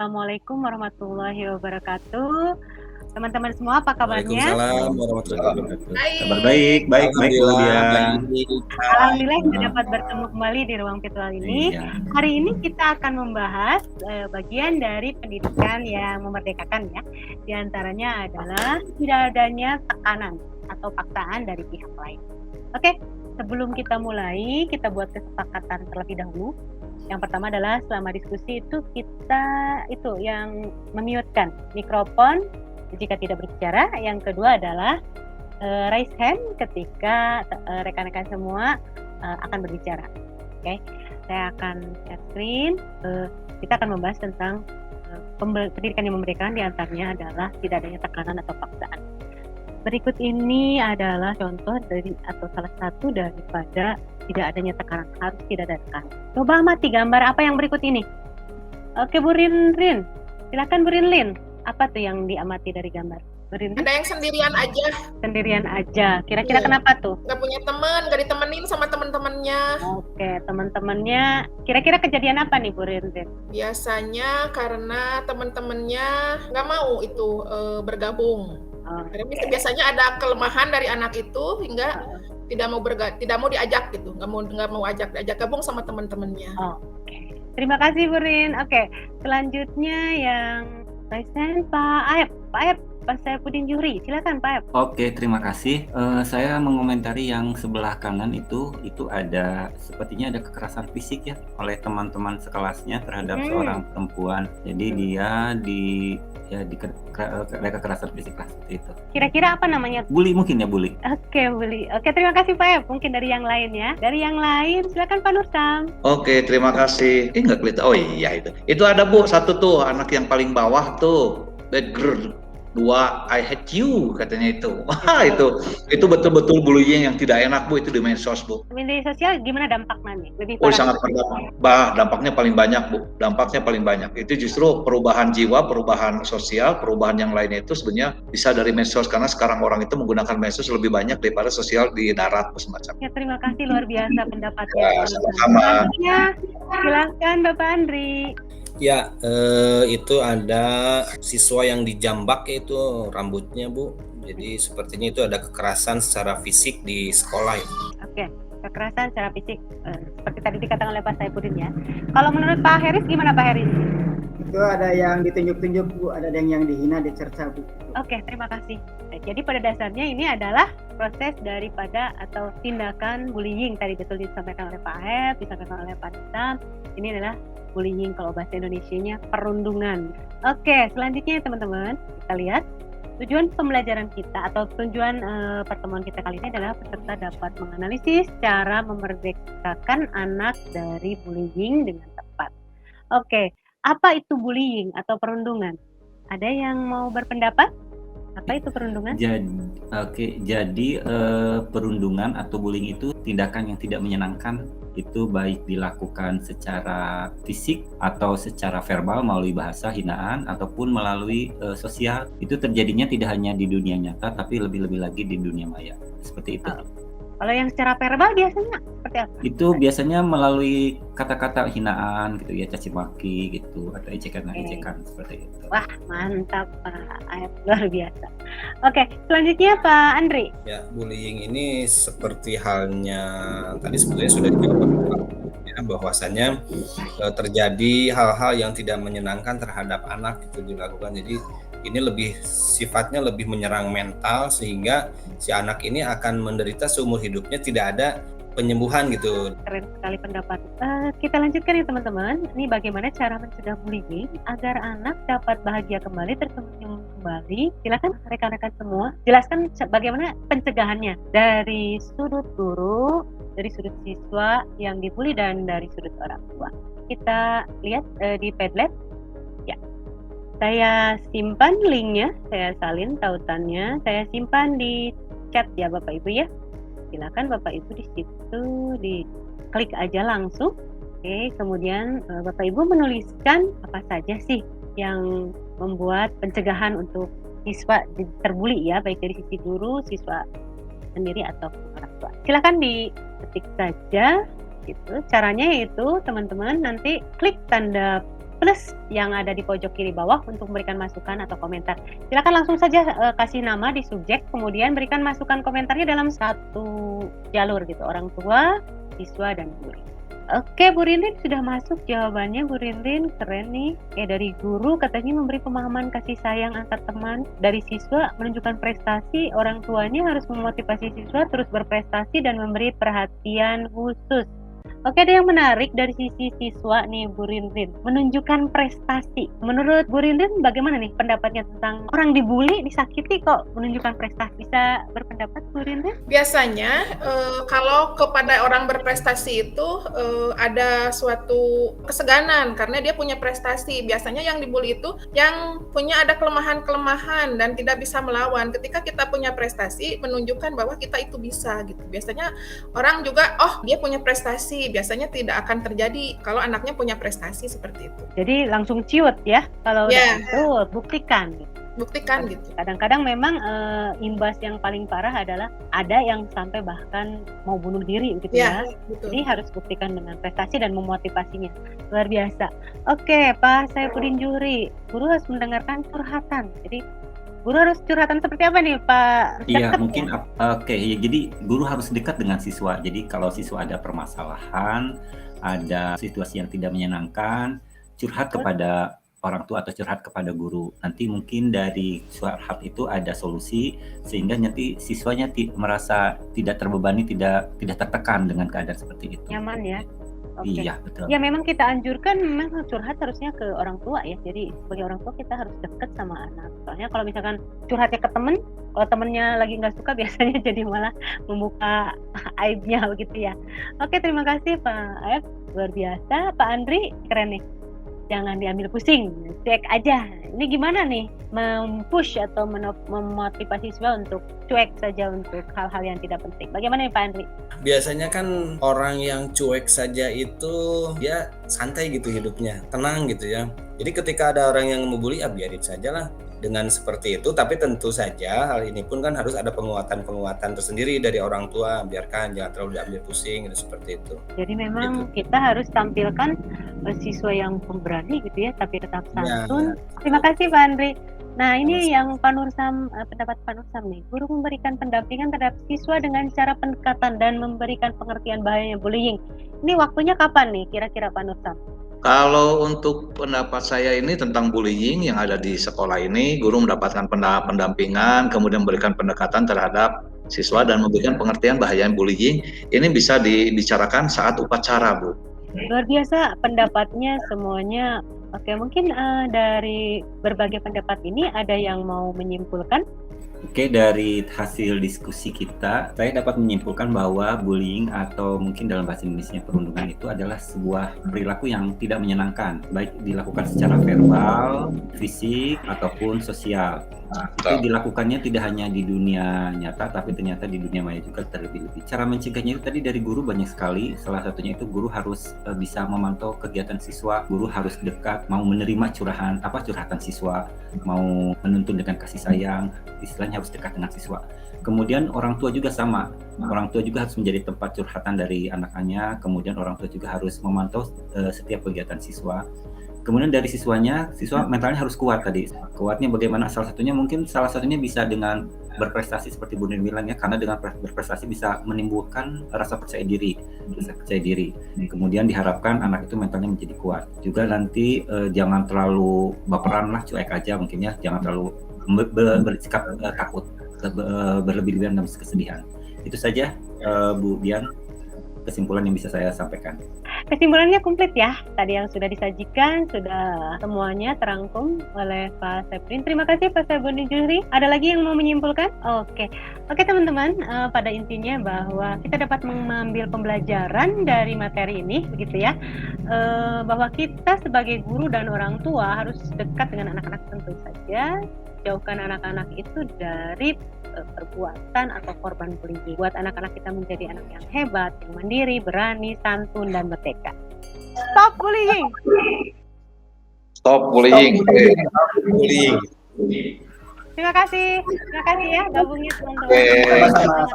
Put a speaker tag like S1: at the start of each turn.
S1: Assalamualaikum warahmatullahi wabarakatuh. Teman-teman semua apa kabarnya?
S2: Waalaikumsalam warahmatullahi wabarakatuh.
S3: Kabar baik, baik Bu
S2: Alhamdulillah
S3: Dian.
S2: baik.
S1: Alhamdulillah kita dapat bertemu kembali di ruang virtual ini.
S3: Iya.
S1: Hari ini kita akan membahas bagian dari pendidikan yang memerdekakan ya. Di antaranya adalah tidak adanya tekanan atau paksaan dari pihak lain. Oke, sebelum kita mulai, kita buat kesepakatan terlebih dahulu. Yang pertama adalah selama diskusi itu kita yang memute-kan mikrofon jika tidak berbicara. Yang kedua adalah raise hand ketika rekan-rekan semua akan berbicara. Oke, saya akan share screen. Kita akan membahas tentang pendidikan yang memerdekakan, di antaranya adalah tidak adanya tekanan atau paksaan. Berikut ini adalah contoh dari atau salah satu daripada tidak adanya tekanan, harus tidak ada tekanan. Coba amati gambar apa yang berikut ini. Oke, Bu Rin. Silakan Bu Rin. Apa tuh yang diamati dari gambar? Bu Rin.
S4: Ada yang sendirian aja.
S1: Sendirian aja. Kira-kira
S4: Iya.
S1: Kenapa tuh?
S4: Nggak punya teman, nggak ditemenin sama teman-temannya.
S1: Oke, teman-temannya. Kira-kira kejadian apa nih Bu Rin?
S4: Biasanya karena teman-temannya nggak mau itu bergabung. Karena biasanya ada kelemahan dari anak itu hingga tidak mau diajak gitu, nggak mau diajak gabung sama teman-temannya.
S1: Oke, terima kasih Bu Rin. Oke, selanjutnya yang present Pak Aep, Pak Saifuddin Juhri, silakan Pak Aep.
S3: Oke, terima kasih. Saya mengomentari yang sebelah kanan itu ada sepertinya ada kekerasan fisik ya oleh teman-teman sekelasnya terhadap seorang perempuan. Jadi dia ada kekerasan fisik lah seperti itu.
S1: Kira-kira apa namanya?
S3: Bully mungkin ya, bully.
S1: Oke, bully. Oke, terima kasih Pak Aep. Mungkin dari yang lain ya. Dari yang lain silakan Pak Nursam.
S2: Oke, terima kasih. Nggak kelihatan. Oh iya itu. Itu ada Bu, satu tuh anak yang paling bawah tuh. Bad girl. 2, I hate you katanya itu. Wah, itu betul-betul bullying yang tidak enak Bu, itu di medsos Bu.
S1: Media sosial gimana dampaknya? Lebih
S2: Oh,
S1: parah.
S2: sangat berdampak. Dampaknya paling banyak Bu. Dampaknya paling banyak. Itu justru perubahan jiwa, perubahan sosial, perubahan yang lainnya itu sebenarnya bisa dari medsos, karena sekarang orang itu menggunakan medsos lebih banyak daripada sosial di darat semacam.
S1: Ya, terima kasih luar biasa pendapatnya.
S2: Ya, sama-sama.
S1: Silakan Bapak Andri.
S5: Ya, itu ada siswa yang dijambak itu rambutnya Bu. Jadi sepertinya itu ada kekerasan secara fisik di sekolah ya.
S1: Oke, kekerasan secara fisik seperti tadi dikatakan oleh Pak Saifuddin ya. Kalau menurut Pak Heris gimana Pak Heris?
S6: Itu ada yang ditunjuk-tunjuk Bu, ada yang dihina, dicerca Bu.
S1: Oke, terima kasih. Jadi pada dasarnya ini adalah proses daripada atau tindakan bullying tadi betul disampaikan oleh Pak Hep, disampaikan oleh Pak Nursam. Ini adalah bullying, kalau bahasa Indonesianya perundungan. Oke, selanjutnya teman-teman, kita lihat tujuan pembelajaran kita atau tujuan pertemuan kita kali ini adalah peserta dapat menganalisis cara memerdekakan anak dari bullying dengan tepat. Oke, apa itu bullying atau perundungan? Ada yang mau berpendapat? Apa itu perundungan?
S3: Jadi perundungan atau bullying itu tindakan yang tidak menyenangkan, itu baik dilakukan secara fisik atau secara verbal melalui bahasa hinaan ataupun melalui sosial. Itu terjadinya tidak hanya di dunia nyata tapi lebih-lebih lagi di dunia maya. Seperti itu.
S1: Kalau yang secara verbal biasanya seperti apa?
S3: Itu biasanya melalui kata-kata hinaan gitu ya, caci maki gitu, atau ejekan-ejekan seperti itu.
S1: Wah, mantap Pak Aep, luar biasa. Oke, selanjutnya Pak Andri.
S5: Ya, bullying ini seperti halnya tadi sebetulnya sudah dijawab ya, bahwasannya terjadi hal-hal yang tidak menyenangkan terhadap anak itu dilakukan. Jadi ini sifatnya lebih menyerang mental sehingga si anak ini akan menderita seumur hidupnya, tidak ada penyembuhan gitu.
S1: Keren sekali pendapat. Kita lanjutkan ya teman-teman. Ini bagaimana cara mencegah bullying agar anak dapat bahagia kembali, tersenyum kembali. Silakan rekan-rekan semua jelaskan bagaimana pencegahannya dari sudut guru, dari sudut siswa yang dibully, dan dari sudut orang tua. Kita lihat di Padlet. Ya. Saya simpan linknya, saya salin tautannya, saya simpan di chat ya Bapak Ibu ya. Silakan Bapak Ibu di situ diklik aja langsung. Oke, kemudian Bapak Ibu menuliskan apa saja sih yang membuat pencegahan untuk siswa terbuli ya, baik dari sisi guru, siswa sendiri atau orang tua. Silakan diketik saja gitu. Caranya yaitu teman-teman nanti klik tanda plus yang ada di pojok kiri bawah untuk memberikan masukan atau komentar. Silakan langsung saja kasih nama di subjek, kemudian berikan masukan komentarnya dalam satu jalur gitu, orang tua, siswa, dan guru. Oke, Bu Rinrin sudah masuk jawabannya. Bu Rinrin keren nih. Dari guru katanya memberi pemahaman kasih sayang antar teman. Dari siswa menunjukkan prestasi. Orang tuanya harus memotivasi siswa terus berprestasi dan memberi perhatian khusus. Oke, ada yang menarik dari sisi siswa nih, Bu Rinrin. Menunjukkan prestasi. Menurut Bu Rinrin bagaimana nih pendapatnya tentang orang dibully, disakiti kok menunjukkan prestasi? Bisa berpendapat, Bu Rinrin?
S4: Biasanya kalau kepada orang berprestasi itu ada suatu keseganan karena dia punya prestasi. Biasanya yang dibully itu yang punya ada kelemahan-kelemahan dan tidak bisa melawan. Ketika kita punya prestasi, menunjukkan bahwa kita itu bisa gitu. Biasanya orang juga, oh dia punya prestasi. Biasanya tidak akan terjadi kalau anaknya punya prestasi seperti itu.
S1: Jadi langsung ciut ya, kalau udah itu buktikan.
S4: Buktikan gitu.
S1: Kadang-kadang memang imbas yang paling parah adalah ada yang sampai bahkan mau bunuh diri gitu ya.
S4: Betul.
S1: Jadi harus buktikan dengan prestasi dan memotivasinya. Luar biasa. Oke, Pak Saifuddin Juhri, guru harus mendengarkan curhatan. Jadi guru harus curhatan seperti apa nih, Pak?
S3: Iya, mungkin ya, jadi guru harus dekat dengan siswa. Jadi kalau siswa ada permasalahan, ada situasi yang tidak menyenangkan, curhat kepada orang tua atau curhat kepada guru. Nanti mungkin dari curhat itu ada solusi sehingga nanti siswanya merasa tidak terbebani, tidak tertekan dengan keadaan seperti itu.
S1: Nyaman ya.
S3: Okay. Iya, betul.
S1: Ya memang kita anjurkan memang curhat harusnya ke orang tua ya. Jadi sebagai orang tua kita harus dekat sama anak. Soalnya kalau misalkan curhatnya ke temen, kalau temennya lagi nggak suka biasanya jadi malah membuka aibnya begitu ya. Oke, terima kasih Pak Aep, luar biasa. Pak Andri keren nih. Jangan diambil pusing, cuek aja. Ini gimana nih mempush atau memotivasi siswa untuk cuek saja untuk hal-hal yang tidak penting. Bagaimana nih Pak Andri?
S5: Biasanya kan orang yang cuek saja itu dia santai gitu hidupnya, tenang gitu ya. Jadi ketika ada orang yang membuli, ya biarin saja lah. Dengan seperti itu, tapi tentu saja hal ini pun kan harus ada penguatan-penguatan tersendiri dari orang tua. Biarkan, jangan terlalu diambil pusing gitu, seperti itu.
S1: Jadi memang kita harus tampilkan siswa yang pemberani gitu ya, tapi tetap santun. Terima kasih Pak Andri. Nah ini yang Pak Nursam, pendapat Pak Nursam nih. Guru memberikan pendampingan terhadap siswa dengan cara pendekatan dan memberikan pengertian bahayanya bullying. Ini waktunya kapan nih kira-kira Pak Nursam?
S2: Kalau untuk pendapat saya ini tentang bullying yang ada di sekolah ini, guru mendapatkan pendampingan, kemudian memberikan pendekatan terhadap siswa dan memberikan pengertian bahaya bullying. Ini bisa dibicarakan saat upacara, Bu.
S1: Luar biasa pendapatnya semuanya. Oke, mungkin dari berbagai pendapat ini ada yang mau menyimpulkan?
S3: Oke, dari hasil diskusi kita, saya dapat menyimpulkan bahwa bullying atau mungkin dalam bahasa Indonesia perundungan itu adalah sebuah perilaku yang tidak menyenangkan, baik dilakukan secara verbal, fisik, ataupun sosial. Itu dilakukannya tidak hanya di dunia nyata, tapi ternyata di dunia maya juga terlebih-lebih. Cara mencegahnya itu tadi dari guru banyak sekali, salah satunya itu guru harus bisa memantau kegiatan siswa, guru harus dekat, mau menerima curhatan siswa, mau menuntun dengan kasih sayang, istilahnya harus dekat dengan siswa. Kemudian orang tua juga sama, orang tua juga harus menjadi tempat curhatan dari anak-anaknya, kemudian orang tua juga harus memantau setiap kegiatan siswa. Kemudian dari siswa mentalnya harus kuat tadi. Kuatnya bagaimana? Salah satunya bisa dengan berprestasi seperti Bu Nin bilang ya, karena dengan berprestasi bisa menimbulkan rasa percaya diri. Kemudian diharapkan anak itu mentalnya menjadi kuat. Juga nanti jangan terlalu baperan lah, cuek aja mungkin ya, jangan terlalu bersikap takut, berlebih-lebihan dan kesedihan. Itu saja Bu Dian, kesimpulan yang bisa saya sampaikan.
S1: Kesimpulannya komplit ya, tadi yang sudah disajikan, sudah semuanya terangkum oleh Pak Saifuddin. Terima kasih Pak Saifuddin Juhri. Ada lagi yang mau menyimpulkan? Oke teman-teman, pada intinya bahwa kita dapat mengambil pembelajaran dari materi ini, begitu ya, bahwa kita sebagai guru dan orang tua harus dekat dengan anak-anak tentu saja, jauhkan anak-anak itu dari perbuatan atau korban bullying. Buat anak-anak kita menjadi anak yang hebat, yang mandiri, berani, santun, dan merdeka. Stop bullying!
S2: Stop bullying.
S1: Terima kasih ya gabungnya teman-teman.